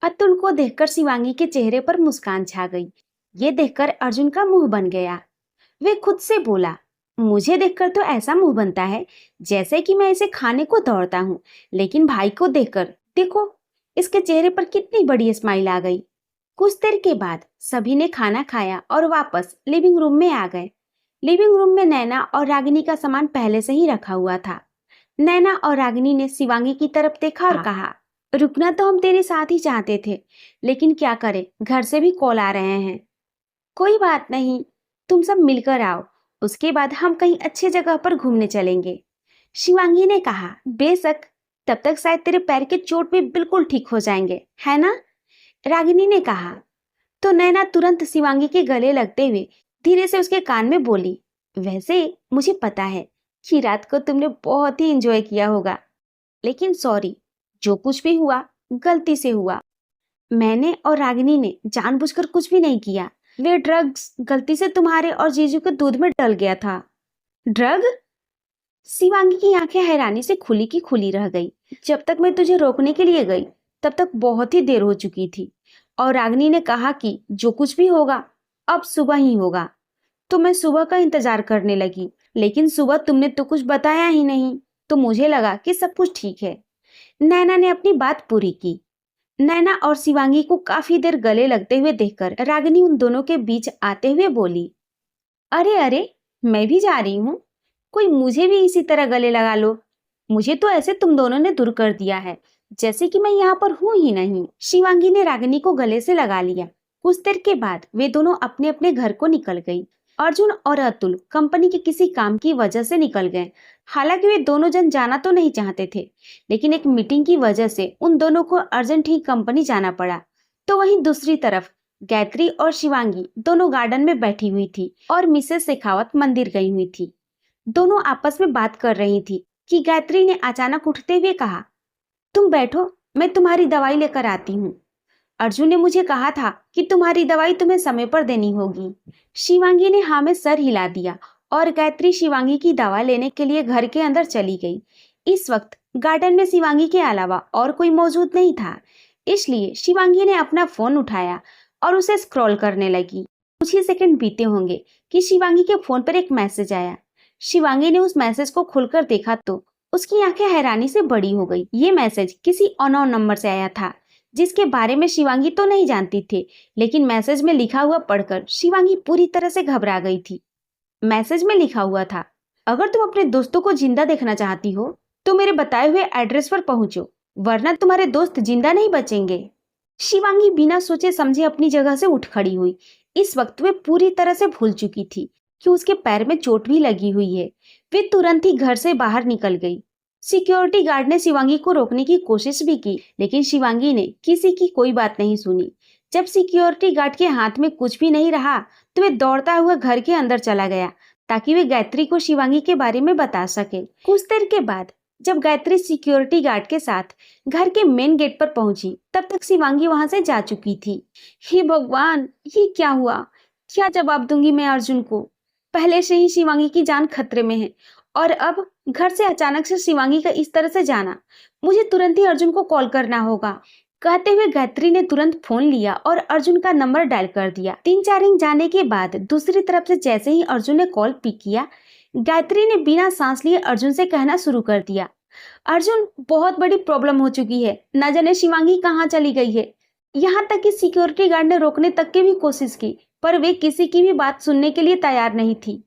अतुल को देखकर शिवांगी के चेहरे पर मुस्कान छा गई। ये देखकर अर्जुन का मुंह बन गया। वे खुद से बोला, मुझे देखकर तो ऐसा मुंह बनता है जैसे कि मैं इसे खाने को दौड़ता हूँ, लेकिन भाई को देखकर देखो, इसके चेहरे पर कितनी बड़ी स्माइल आ गई। कुछ देर के बाद सभी ने खाना खाया और वापस लिविंग रूम में आ गए। लिविंग रूम में नैना और रागिनी का सामान पहले से ही रखा हुआ था। नैना और रागिनी ने शिवांगी की तरफ देखा और कहा, रुकना तो हम तेरे साथ ही चाहते थे, लेकिन क्या करें, घर से भी कॉल आ रहे हैं। कोई बात नहीं, तुम सब मिलकर आओ, उसके बाद हम कहीं अच्छी जगह पर घूमने चलेंगे। शिवांगी ने कहा, बेशक, तब तक शायद तेरे पैर के चोट भी बिल्कुल ठीक हो जाएंगे, है ना? रागिनी ने कहा। तो नैना तुरंत शिवांगी के गले लगते हुए धीरे से उसके कान में बोली, वैसे मुझे पता है कि रात को तुमने बहुत ही एंजॉय किया होगा, लेकिन सॉरी, जो कुछ भी हुआ गलती से हुआ। मैंने और रागिनी ने जानबूझकर कुछ भी नहीं किया। वे ड्रग्स गलती से तुम्हारे और जीजू के दूध में डल गया था। ड्रग? शिवांगी की आंखें हैरानी से खुली की खुली रह गई। जब तक मैं तुझे रोकने के लिए गई तब तक बहुत ही देर हो चुकी थी, और रागिनी ने कहा कि जो कुछ भी होगा अब सुबह ही होगा। तो मैं सुबह का इंतजार करने लगी, लेकिन सुबह तुमने तो कुछ बताया ही नहीं, तो मुझे लगा कि सब कुछ ठीक है। नैना ने अपनी बात पूरी की। नैना और शिवांगी को काफी देर गले लगते हुए देखकर रागिनी उन दोनों के बीच आते हुए बोली, अरे अरे, मैं भी जा रही हूँ, कोई मुझे भी इसी तरह गले लगा लो। मुझे तो ऐसे तुम दोनों ने दूर कर दिया है, जैसे कि मैं यहाँ पर हूँ ही नहीं। शिवांगी ने रागिनी को गले से लगा लिया। कुछ देर के बाद वे दोनों अपने अपने घर को निकल गई। अर्जुन और अतुल कंपनी के किसी काम की वजह से निकल गए। हालांकि वे दोनों जन जाना तो नहीं चाहते थे, लेकिन एक मीटिंग की वजह से उन दोनों को अर्जेंट ही कंपनी जाना पड़ा। तो वहीं दूसरी तरफ गायत्री और शिवांगी दोनों गार्डन में बैठी हुई थी और मिसेस शेखावत मंदिर गई हुई थी। दोनों आपस में बात कर रही थी कि गायत्री ने अचानक उठते हुए कहा, तुम बैठो, मैं तुम्हारी दवाई लेकर आती हूँ। अर्जुन ने मुझे कहा था कि तुम्हारी दवाई तुम्हें समय पर देनी होगी। शिवांगी ने हाँ में सर हिला दिया और गायत्री शिवांगी की दवा लेने के लिए घर के अंदर चली गई। इस वक्त गार्डन में शिवांगी के अलावा और कोई मौजूद नहीं था, इसलिए शिवांगी ने अपना फोन उठाया और उसे स्क्रॉल करने लगी। कुछ ही सेकंड बीते होंगे कि शिवांगी के फोन पर एक मैसेज आया। शिवांगी ने उस मैसेज को खुलकर देखा तो उसकी आंखें हैरानी से बड़ी हो गई। ये मैसेज किसी अननोन नंबर से आया था, जिसके बारे में शिवांगी तो नहीं जानती थी, लेकिन मैसेज में लिखा हुआ पढ़कर शिवांगी पूरी तरह से घबरा गई थी। मैसेज में लिखा हुआ था, अगर तुम अपने दोस्तों को जिंदा देखना चाहती हो तो मेरे बताए हुए एड्रेस पर पहुंचो, वरना तुम्हारे दोस्त जिंदा नहीं बचेंगे। शिवांगी बिना सोचे समझे अपनी जगह से उठ खड़ी हुई। इस वक्त वे पूरी तरह से भूल चुकी थी कि उसके पैर में चोट भी लगी हुई है। वे तुरंत ही घर से बाहर निकल गई। सिक्योरिटी गार्ड ने शिवांगी को रोकने की कोशिश भी की, लेकिन शिवांगी ने किसी की कोई बात नहीं सुनी। जब सिक्योरिटी गार्ड के हाथ में कुछ भी नहीं रहा तो वे दौड़ता हुआ घर के अंदर चला गया, ताकि वे गायत्री को शिवांगी के बारे में बता सके। कुछ देर के बाद जब गायत्री सिक्योरिटी गार्ड के साथ घर के मेन गेट पर पहुंची, तब तक शिवांगी वहां से जा चुकी थी। हे भगवान, ये क्या हुआ? क्या जवाब दूंगी मैं अर्जुन को? पहले से ही शिवांगी की जान खतरे में है, और अब घर से अचानक से शिवांगी का इस तरह से जाना। मुझे तुरंत ही अर्जुन को कॉल करना होगा। कहते हुए गायत्री ने तुरंत फोन लिया और अर्जुन का नंबर डायल कर दिया। 3-4 रिंग जाने के बाद दूसरी तरफ से जैसे ही अर्जुन ने कॉल पिक किया, गायत्री ने बिना सांस लिए अर्जुन से कहना शुरू कर दिया, अर्जुन, बहुत बड़ी प्रॉब्लम हो चुकी है, न जाने शिवांगी कहाँ चली गई है। यहाँ तक कि सिक्योरिटी गार्ड ने रोकने तक की भी कोशिश की, पर वे किसी की भी बात सुनने के लिए तैयार नहीं थी।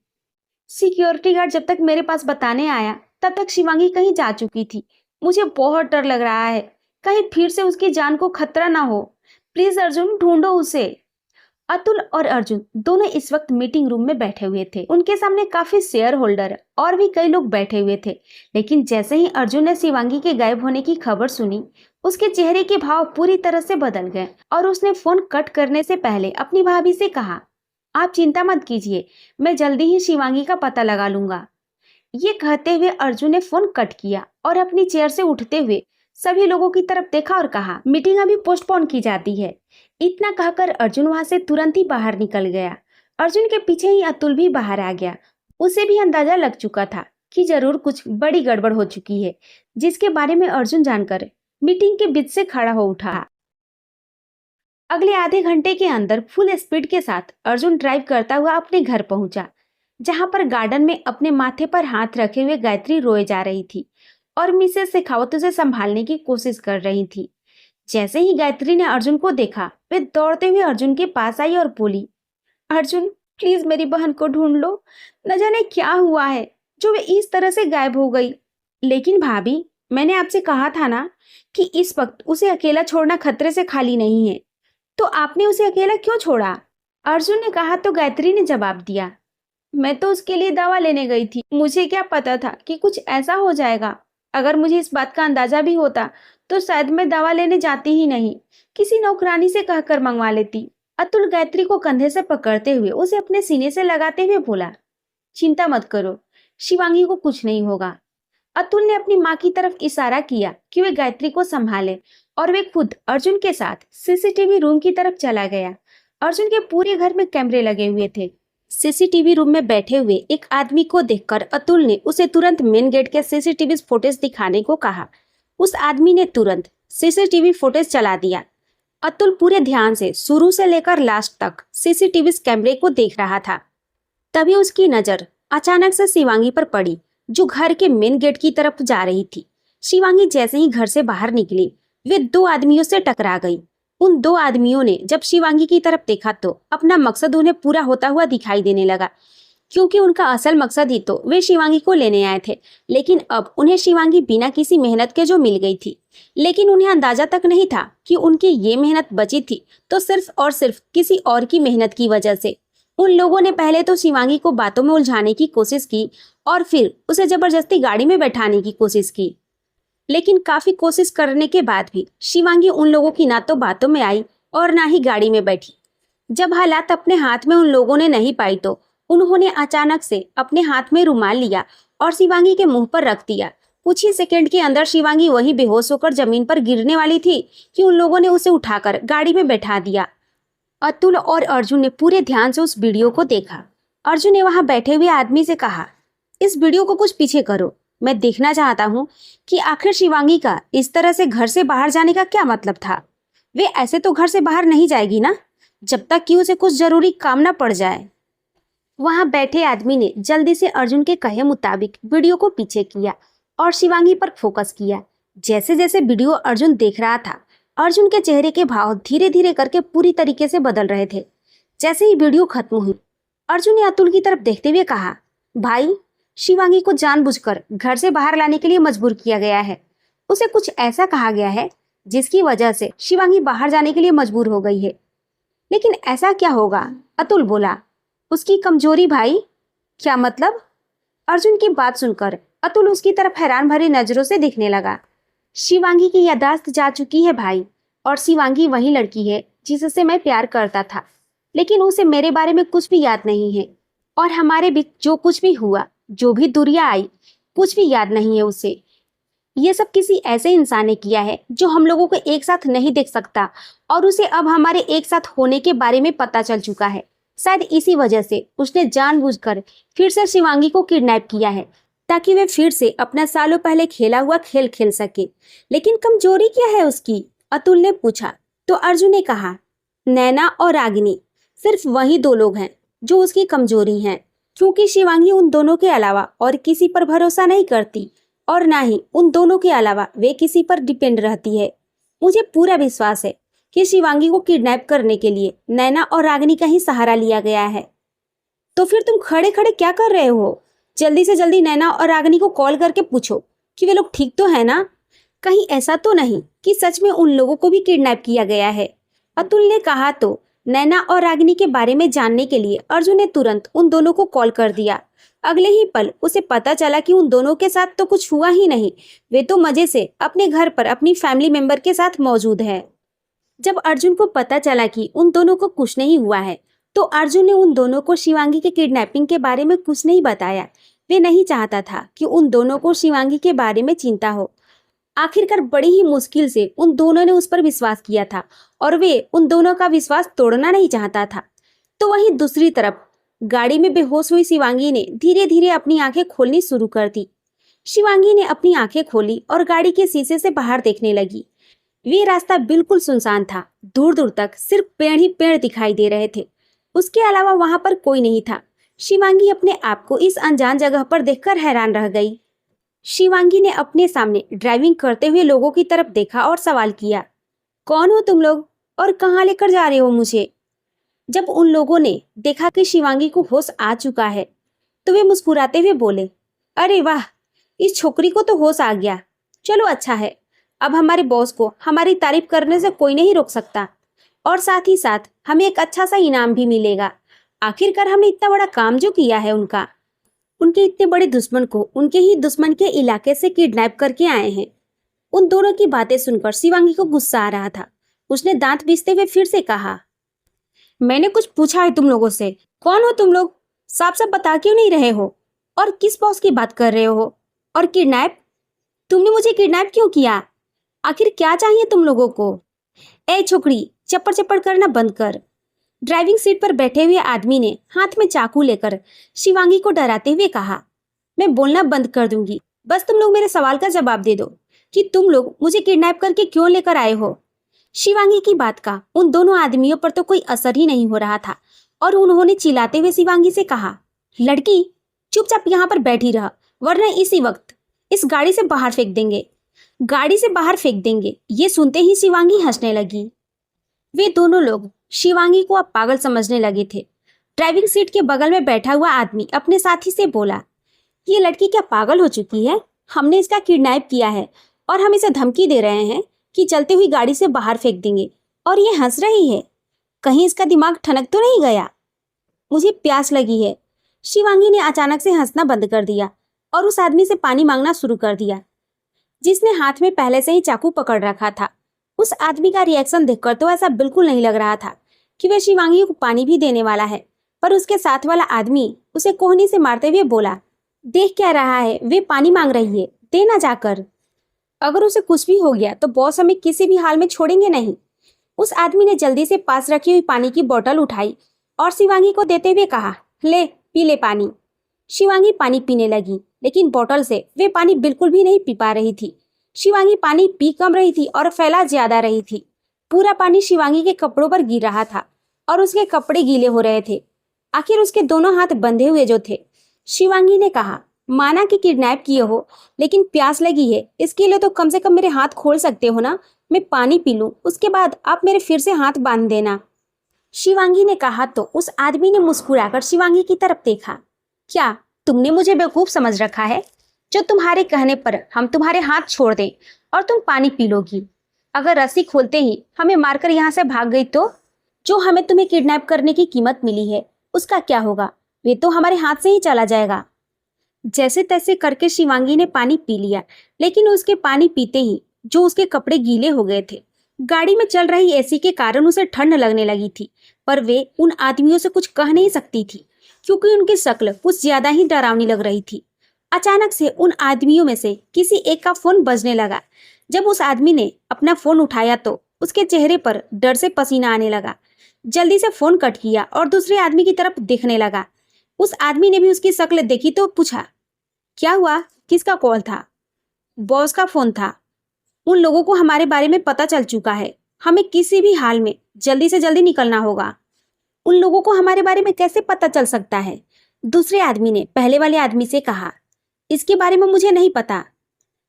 सिक्योरिटी गार्ड जब तक मेरे पास बताने आया तब तक शिवांगी कहीं जा चुकी थी। मुझे बहुत डर लग रहा है, कहीं फिर से उसकी जान को खतरा ना हो। प्लीज अर्जुन, ढूंढो उसे। अतुल और अर्जुन दोनों इस वक्त मीटिंग रूम में बैठे हुए थे। उनके सामने काफी शेयर होल्डर और भी कई लोग बैठे हुए थे। लेकिन जैसे ही अर्जुन ने शिवांगी के गायब होने की खबर सुनी, उसके चेहरे के भाव पूरी तरह से बदल गए और उसने फोन कट करने से पहले अपनी भाभी से कहा, आप चिंता मत कीजिए, मैं जल्दी ही शिवांगी का पता लगा लूंगा। ये कहते हुए अर्जुन ने फोन कट किया और अपनी चेयर से उठते हुए सभी लोगों की तरफ देखा और कहा, मीटिंग अभी पोस्टपोन की जाती है। इतना कहकर अर्जुन वहां से तुरंत ही बाहर निकल गया। अर्जुन के पीछे ही अतुल भी बाहर आ गया। उसे भी अंदाजा लग चुका था कि जरूर कुछ बड़ी गड़बड़ हो चुकी है, जिसके बारे में अर्जुन जानकर मीटिंग के बीच से खड़ा हो उठा। अगले आधे घंटे के अंदर फुल स्पीड के साथ अर्जुन ड्राइव करता हुआ अपने घर पहुंचा, जहां पर गार्डन में अपने माथे पर हाथ रखे हुए गायत्री रोए जा रही थी और मिसेस शेखावत उसे संभालने की कोशिश कर रही थी। जैसे ही गायत्री ने अर्जुन को देखा, वे दौड़ते हुए अर्जुन के पास आई और बोली, अर्जुन प्लीज मेरी बहन को ढूंढ लो, न जाने क्या हुआ है जो वे इस तरह से गायब हो गई। लेकिन भाभी, मैंने आपसे कहा था ना कि इस वक्त उसे अकेला छोड़ना खतरे से खाली नहीं है, तो आपने उसे अकेला क्यों छोड़ा? अर्जुन ने कहा तो गायत्री ने जवाब दिया, मैं तो उसके लिए दवा लेने गई थी, मुझे क्या पता था कि कुछ ऐसा हो जाएगा। अगर मुझे इस बात का अंदाजा भी होता तो शायद मैं दवा लेने जाती ही नहीं, किसी नौकरानी से कहकर मंगवा लेती। अतुल गायत्री को कंधे से पकड़ते हुए उसे अपने सीने से लगाते हुए बोला, चिंता मत करो, शिवांगी को कुछ नहीं होगा। अतुल ने अपनी माँ की तरफ इशारा किया कि वे गायत्री को संभाले और वे खुद अर्जुन के साथ सीसीटीवी रूम की तरफ चला गया। अर्जुन के पूरे घर में कैमरे लगे हुए थे। सीसीटीवी रूम में बैठे हुए एक आदमी को देखकर अतुल ने उसे तुरंत मेन गेट के सीसीटीवी फुटेज दिखाने को कहा। उस आदमी ने तुरंत सीसीटीवी फुटेज चला दिया। अतुल पूरे ध्यान से शुरू से लेकर लास्ट तक सीसीटीवी कैमरे को देख रहा था। तभी उसकी नजर अचानक से शिवांगी पर पड़ी, जो घर के मेन गेट की तरफ जा रही थी। शिवांगी जैसे ही घर से बाहर निकली, वे दो आदमियों से टकरा गई। उन दो आदमियों ने जब शिवांगी की तरफ देखा तो अपना मकसद उन्हें पूरा होता हुआ दिखाई देने लगा, क्योंकि उनका असल मकसद ही तो वे शिवांगी को लेने आए थे। लेकिन अब उन्हें शिवांगी बिना किसी मेहनत के जो मिल गई थी, लेकिन उन्हें अंदाजा तक नहीं था कि उनकी ये मेहनत बची थी तो सिर्फ और सिर्फ किसी और की मेहनत की वजह से। उन लोगों ने पहले तो शिवांगी को बातों में उलझाने की कोशिश की और फिर उसे जबरदस्ती गाड़ी में बैठाने की कोशिश की। लेकिन काफी कोशिश करने के बाद भी शिवांगी उन लोगों की ना तो बातों में आई और ना ही गाड़ी में बैठी। जब हालात अपने हाथ में उन लोगों ने नहीं पाई तो उन्होंने अचानक से अपने हाथ में रुमाल लिया और शिवांगी के मुंह पर रख दिया। कुछ ही सेकंड के अंदर शिवांगी वहीं बेहोश होकर जमीन पर गिरने वाली थी कि उन लोगों ने उसे उठाकर गाड़ी में बैठा दिया। अतुल और अर्जुन ने पूरे ध्यान से उस वीडियो को देखा। अर्जुन ने वहां बैठे हुए आदमी से कहा, इस वीडियो को कुछ पीछे करो, मैं देखना चाहता हूँ कि आखिर शिवांगी का इस तरह से घर से बाहर जाने का क्या मतलब था। वे ऐसे तो घर से बाहर नहीं जाएगी ना, जब तक कि उसे कुछ जरूरी काम न पड़ जाए। वहां बैठे आदमी ने जल्दी से अर्जुन के कहे मुताबिक वीडियो को पीछे किया और शिवांगी पर फोकस किया। जैसे जैसे वीडियो अर्जुन देख रहा था, अर्जुन के चेहरे के भाव धीरे धीरे करके पूरी तरीके से बदल रहे थे। जैसे ही वीडियो खत्म हुई, अर्जुन ने अतुल की तरफ देखते हुए कहा, भाई, शिवांगी को जानबूझकर घर से बाहर लाने के लिए मजबूर किया गया है। उसे कुछ ऐसा कहा गया है जिसकी वजह से शिवांगी बाहर जाने के लिए मजबूर हो गई है। लेकिन ऐसा क्या होगा? अतुल बोला, उसकी कमजोरी भाई। क्या मतलब? अर्जुन की बात सुनकर अतुल उसकी तरफ हैरान भरी नजरों से देखने लगा। शिवांगी की याददाश्त जा चुकी है भाई, और शिवांगी वही लड़की है जिससे मैं प्यार करता था, लेकिन उसे मेरे बारे में कुछ भी याद नहीं है और हमारे बीच जो कुछ भी हुआ, जो भी दूरियां आई, कुछ भी याद नहीं है उसे। ये सब किसी ऐसे इंसान ने किया है जो हम लोगों को एक साथ नहीं देख सकता और उसे अब हमारे एक साथ होने के बारे में पता चल चुका है। शायद इसी वजह से उसने जानबूझकर फिर से शिवांगी को किडनैप किया है, ताकि वे फिर से अपना सालों पहले खेला हुआ खेल खेल सके। लेकिन कमजोरी क्या है उसकी? अतुल ने पूछा तो अर्जुन ने कहा, नैना और रागिनी, सिर्फ वही दो लोग हैं जो उसकी कमजोरी हैं, क्योंकि शिवांगी उन दोनों के अलावा और किसी पर भरोसा नहीं करती और ना ही उन दोनों के अलावा वे किसी पर डिपेंड रहती है। मुझे पूरा विश्वास है कि शिवांगी को किडनैप करने के लिए नैना और रागिनी का ही सहारा लिया गया है। तो फिर तुम खड़े खड़े क्या कर रहे हो? जल्दी से जल्दी नैना और रागिनी को कॉल करके पूछो कि वे लोग ठीक तो है ना? कहीं ऐसा तो नहीं कि सच में उन लोगों को भी किडनैप किया गया है? अतुल ने कहा तो नैना और रागिनी के बारे में जानने के लिए अर्जुन ने तुरंत उन दोनों को कॉल कर दिया। अगले ही पल उसे पता चला कि उन दोनों के साथ तो कुछ हुआ ही नहीं, वे तो मजे से अपने घर पर अपनी फैमिली मेंबर के साथ मौजूद है। जब अर्जुन को पता चला कि उन दोनों को कुछ नहीं हुआ है, तो अर्जुन ने उन दोनों को शिवांगी के किडनैपिंग के बारे में कुछ नहीं बताया। वे नहीं चाहता था कि उन दोनों को शिवांगी के बारे में चिंता हो। आखिरकार बड़ी ही मुश्किल से उन दोनों ने उस पर विश्वास किया था और वे उन दोनों का विश्वास तोड़ना नहीं चाहता था। तो वहीं दूसरी तरफ गाड़ी में बेहोश हुई शिवांगी ने धीरे धीरे अपनी आंखें खोलनी शुरू कर दी। शिवांगी ने अपनी आंखें खोली और गाड़ी के शीशे से बाहर देखने लगी। वे रास्ता बिल्कुल सुनसान था। दूर दूर तक सिर्फ पेड़ ही पेड़ दिखाई दे रहे थे। उसके अलावा वहां पर कोई नहीं था। शिवांगी अपने आप को इस अनजान जगह पर देखकर हैरान रह गई। शिवांगी ने अपने सामने ड्राइविंग करते हुए लोगों की तरफ देखा और सवाल किया, कौन हो तुम लोग और कहाँ लेकर जा रहे हो मुझे? जब उन लोगों ने देखा कि शिवांगी को होश आ चुका है तो वे मुस्कुराते हुए बोले, अरे वाह, इस छोकरी को तो होश आ गया। चलो अच्छा है, अब हमारे बॉस को हमारी तारीफ करने से कोई नहीं रोक सकता और साथ ही साथ हमें एक अच्छा सा इनाम भी मिलेगा। आखिरकार हमने इतना बड़ा काम जो किया है उनके इतने बड़े दुश्मन को उनके ही दुश्मन के इलाके से किडनैप करके आए हैं। उन दोनों की बातें सुनकर शिवांगी को गुस्सा आ रहा था। उसने दांत पीसते हुए फिर से कहा, मैंने कुछ पूछा है तुम लोगों से, कौन हो तुम लोग? साफ साफ बता क्यों नहीं रहे हो? और किस बॉस की बात कर रहे हो? और किडनैप? तुमने मुझे किडनैप क्यों किया? आखिर क्या चाहिए तुम लोगों को? ए छोकरी, चप्पड़ चप्पड़ करना बंद कर। ड्राइविंग सीट पर बैठे हुए आदमी ने हाथ में चाकू लेकर शिवांगी को डराते हुए कहा, मैं बोलना बंद कर दूंगी, बस तुम लोग मेरे सवाल का जवाब दे दो कि तुम लोग मुझे किडनैप करके क्यों लेकर आए हो। शिवांगी की बात का उन दोनों आदमियों पर तो कोई असर ही नहीं हो रहा था और उन्होंने चिल्लाते हुए शिवांगी से कहा, लड़की चुपचाप यहाँ पर बैठी रह, वरना इसी वक्त इस गाड़ी से बाहर फेंक देंगे, गाड़ी से बाहर फेंक देंगे। ये सुनते ही शिवांगी हंसने लगी। वे दोनों लोग शिवांगी को अब पागल समझने लगे थे। ड्राइविंग सीट के बगल में बैठा हुआ आदमी अपने साथी से बोला, ये लड़की क्या पागल हो चुकी है? हमने इसका किडनैप किया है और हम इसे धमकी दे रहे हैं कि चलती हुई गाड़ी से बाहर फेंक देंगे और ये हंस रही है। कहीं इसका दिमाग ठनक तो नहीं गया? मुझे प्यास लगी है। शिवांगी ने अचानक से हंसना बंद कर दिया और उस आदमी से पानी मांगना शुरू कर दिया जिसने हाथ में पहले से ही चाकू पकड़ रखा था। उस आदमी का रिएक्शन देखकर तो ऐसा बिल्कुल नहीं लग रहा था कि वह शिवांगी को पानी भी देने वाला है, पर उसके साथ वाला आदमी उसे कोहनी से मारते हुए बोला, देख क्या रहा है, वे पानी मांग रही है, देना जाकर। अगर उसे कुछ भी हो गया तो बॉस हमें किसी भी हाल में छोड़ेंगे नहीं। उस आदमी ने जल्दी से पास रखी हुई पानी की बोतल उठाई और शिवांगी को देते हुए कहा, ले पी ले पानी। शिवांगी पानी पीने लगी, लेकिन बोतल से वे पानी बिल्कुल भी नहीं पी पा रही थी। शिवांगी पानी पी कम रही थी और फैला ज्यादा रही थी। पूरा पानी शिवांगी के कपड़ों पर गिर रहा था और उसके कपड़े गीले हो रहे थे। आखिर उसके दोनों हाथ बंधे हुए जो थे। शिवांगी ने कहा, माना कि किडनैप किए हो, लेकिन प्यास लगी है, इसके लिए तो कम से कम मेरे हाथ खोल सकते हो ना। मैं पानी पी लूं, उसके बाद आप मेरे फिर से हाथ बांध देना। शिवांगी ने कहा तो उस आदमी ने मुस्कुराकर शिवांगी की तरफ देखा। क्या तुमने मुझे बेवकूफ समझ रखा है? जो तुम्हारे कहने पर हम तुम्हारे हाथ छोड़ दें और तुम पानी पी लोगी? अगर रस्सी खोलते ही हमें मारकर यहाँ से भाग गई तो जो हमें तुम्हें किडनैप करने की कीमत मिली है उसका क्या होगा? वे तो हमारे हाथ से ही चला जाएगा। जैसे तैसे करके शिवांगी ने पानी पी लिया, लेकिन उसके पानी पीते ही जो उसके कपड़े गीले हो गए थे। गाड़ी में चल रही एसी के कारण उसे ठंड लगने लगी थी, पर वे उन आदमियों से कुछ कह नहीं सकती थी क्योंकि उनकी शक्ल कुछ ज्यादा ही डरावनी लग रही थी। अचानक से उन आदमियों में से किसी एक का फोन बजने लगा। जब उस आदमी ने अपना फोन उठाया तो उसके चेहरे पर डर से पसीना आने लगा। जल्दी से फोन कट किया और दूसरे आदमी की तरफ देखने लगा। उस आदमी ने भी उसकी शक्ल देखी तो पूछा, क्या हुआ, किसका कॉल था? बॉस का फोन था। उन लोगों को हमारे बारे में पता चल चुका है, हमें किसी भी हाल में जल्दी से जल्दी निकलना होगा। उन लोगों को हमारे बारे में कैसे पता चल सकता है? दूसरे आदमी ने पहले वाले आदमी से कहा, इसके बारे में मुझे नहीं पता,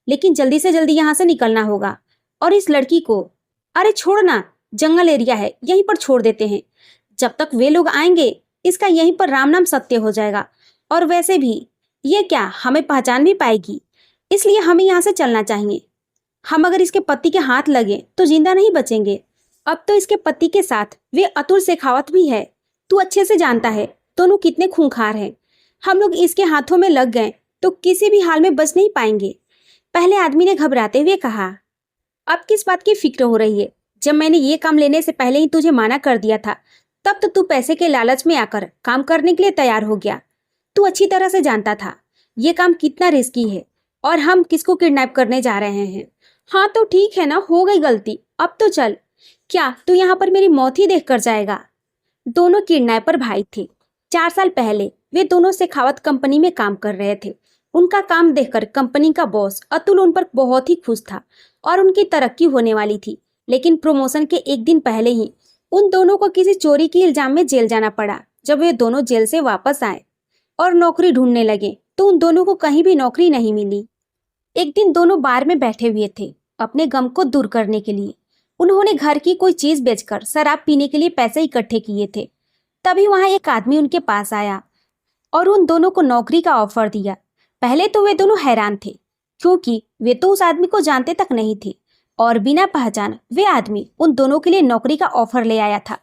लेकिन जल्दी से जल्दी यहाँ से निकलना होगा। और इस लड़की को, अरे छोड़ना, जंगल एरिया है, यहीं पर छोड़ देते हैं। जब तक वे लोग आएंगे इसका यहीं पर राम नाम सत्य हो जाएगा। और वैसे भी ये क्या हमें पहचान भी पाएगी, इसलिए हमें यहाँ से चलना चाहिए। हम अगर इसके पति के हाथ लगे तो जिंदा नहीं बचेंगे। अब तो इसके पति के साथ वे अतुल शेखावत भी है। तू अच्छे से जानता है दोनों कितने खूंखार हैं। हम लोग इसके हाथों में लग गए तो किसी भी हाल में बच नहीं पाएंगे। पहले आदमी ने घबराते हुए कहा, अब किस बात की फिक्र हो रही है? जब मैंने ये काम लेने से पहले ही तुझे माना कर दिया था, तब तो तू पैसे के लालच में आकर काम करने के लिए तैयार हो गया। तू अच्छी तरह से जानता था ये काम कितना रिस्की है और हम किसको किडनैप करने जा रहे हैं। हाँ तो ठीक है ना, हो गई गलती, अब तो चल। क्या तू यहाँ पर मेरी मौत ही देख कर जाएगा? दोनों किडनैपर भाई थे। 4 साल पहले वे दोनों शेखावत कंपनी में काम कर रहे थे। उनका काम देखकर कंपनी का बॉस अतुल उन पर बहुत ही खुश था और उनकी तरक्की होने वाली थी। लेकिन प्रमोशन के एक दिन पहले ही उन दोनों को किसी चोरी के इल्जाम में जेल जाना पड़ा। जब वे दोनों जेल से वापस आए और नौकरी ढूंढने लगे तो उन दोनों को कहीं भी नौकरी नहीं मिली। एक दिन दोनों बार में बैठे हुए थे अपने गम को दूर करने के लिए। उन्होंने घर की कोई चीज बेचकर शराब पीने के लिए पैसे इकट्ठे किए थे। तभी वहां एक आदमी उनके पास आया और उन दोनों को नौकरी का ऑफर दिया। पहले तो वे दोनों हैरान थे क्योंकि वे तो उस आदमी को जानते तक नहीं थे और बिना पहचान वे आदमी उन दोनों के लिए नौकरी का ऑफर ले आया था।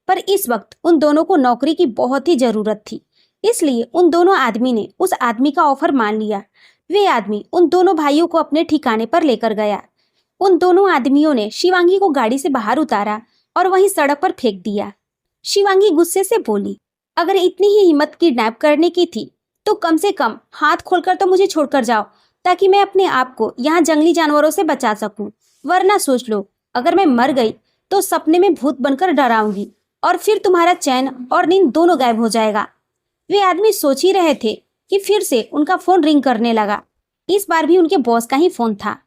पर इस वक्त उन दोनों को नौकरी की बहुत ही जरूरत थी, इसलिए उन दोनों आदमी ने उस आदमी का ऑफर मान लिया। वे आदमी उन दोनों भाइयों को अपने ठिकाने पर लेकर गया। उन दोनों आदमियों ने शिवांगी को गाड़ी से बाहर उतारा और वहीं सड़क पर फेंक दिया। शिवांगी गुस्से से बोली, अगर इतनी ही हिम्मत किडनैप करने की थी तो कम से कम हाथ खोलकर तो मुझे छोड़कर जाओ, ताकि मैं अपने आप को यहाँ जंगली जानवरों से बचा सकूं। वरना सोच लो, अगर मैं मर गई तो सपने में भूत बनकर डराऊंगी और फिर तुम्हारा चैन और नींद दोनों गायब हो जाएगा। वे आदमी सोच ही रहे थे कि फिर से उनका फोन रिंग करने लगा। इस बार भी उनके बॉस का ही फोन था।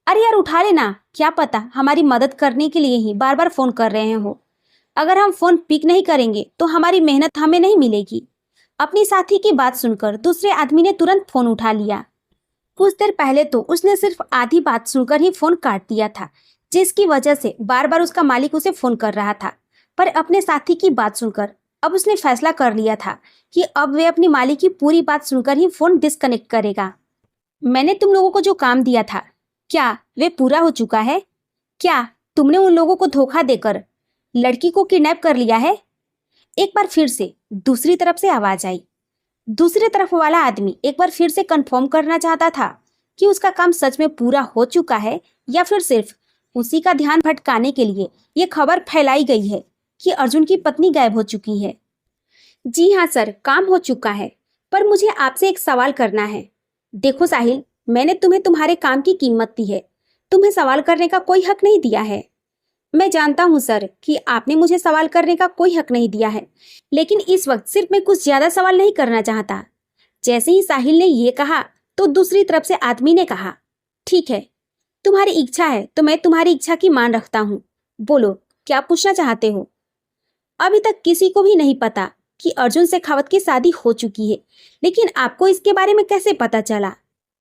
अरे यार उठा लेना, क्या पता हमारी मदद करने के लिए ही बार बार फोन कर रहे हो। अगर हम फोन पिक नहीं करेंगे तो हमारी मेहनत हमें नहीं मिलेगी। अपनी साथी की बात सुनकर दूसरे आदमी ने तुरंत फोन उठा लिया। कुछ देर पहले तो उसने सिर्फ आधी बात सुनकर ही फोन काट दिया था, जिसकी वजह से बार बार उसका मालिक उसे फोन कर रहा था। पर अपने साथी की बात सुनकर अब उसने फैसला कर लिया था कि अब वे अपनी मालिक की पूरी बात सुनकर ही फोन डिस्कनेक्ट करेगा। मैंने तुम लोगों को जो काम दिया था, क्या वे पूरा हो चुका है? क्या तुमने उन लोगों को धोखा देकर लड़की को किडनैप कर लिया है? एक बार फिर से दूसरी तरफ से आवाज आई। दूसरी तरफ वाला आदमी एक बार फिर से कंफर्म करना चाहता था कि उसका काम सच में पूरा हो चुका है या फिर सिर्फ उसी का ध्यान भटकाने के लिए ये खबर फैलाई गई है कि अर्जुन की पत्नी गायब हो चुकी है। जी हाँ सर, काम हो चुका है, पर मुझे आपसे एक सवाल करना है। देखो साहिल, मैंने तुम्हें तुम्हारे काम की कीमत दी है, तुम्हें सवाल करने का कोई हक नहीं दिया है। मैं जानता हूँ सर कि आपने मुझे सवाल करने का कोई हक नहीं दिया है, लेकिन इस वक्त सिर्फ मैं कुछ ज्यादा सवाल नहीं करना चाहता। जैसे ही साहिल ने ये कहा तो दूसरी तरफ से आदमी ने कहा, ठीक है, तुम्हारी इच्छा है तो मैं तुम्हारी इच्छा की मान रखता हूँ। बोलो, क्या पूछना चाहते हो? अभी तक किसी को भी नहीं पता कि अर्जुन शेखावत की शादी हो चुकी है, लेकिन आपको इसके बारे में कैसे पता चला?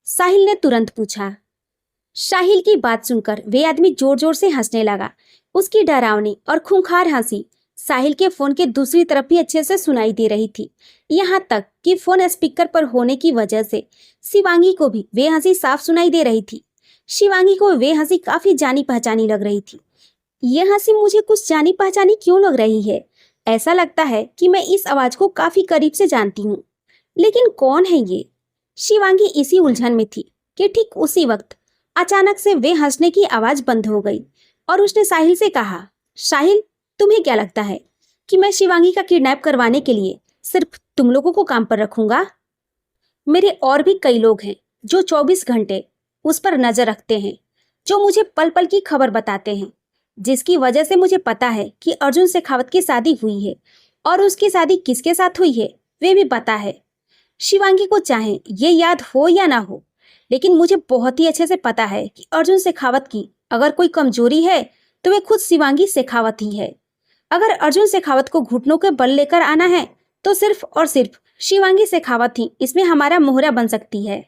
साहिल ने तुरंत पूछा। साहिल की बात सुनकर वे आदमी जोर जोर से हंसने लगा। उसकी डरावनी और खूंखार हंसी साहिल के फोन के दूसरी तरफ भी अच्छे से सुनाई दे रही थी। यहाँ तक कि फोन स्पीकर पर होने की वजह से शिवांगी को भी वे हंसी साफ सुनाई दे रही थी। शिवांगी को वे हंसी काफी जानी पहचानी लग रही थी। यह हंसी मुझे कुछ जानी पहचानी क्यों लग रही है? ऐसा लगता है कि मैं इस आवाज को काफी करीब से जानती हूँ, लेकिन कौन है ये? शिवांगी इसी उलझन में थी कि ठीक उसी वक्त अचानक से वे हंसने की आवाज बंद हो गई और उसने साहिल से कहा, साहिल, तुम्हें क्या लगता है कि मैं शिवांगी का किडनैप करवाने के लिए सिर्फ तुम लोगों को काम पर रखूंगा? मेरे और भी कई लोग हैं जो 24 घंटे उस पर नजर रखते हैं, जो मुझे पल पल की खबर बताते हैं, जिसकी वजह से मुझे पता है कि अर्जुन शेखावत की शादी हुई है और उसकी शादी किसके साथ हुई है वे भी पता है। शिवांगी को चाहे ये याद हो या ना हो, लेकिन मुझे बहुत ही अच्छे से पता है कि अर्जुन शेखावत की अगर कोई कमजोरी है तो वे खुद शिवांगी शेखावत ही है। अगर अर्जुन शेखावत को घुटनों के बल लेकर आना है तो सिर्फ और सिर्फ शिवांगी शेखावत ही इसमें हमारा मोहरा बन सकती है।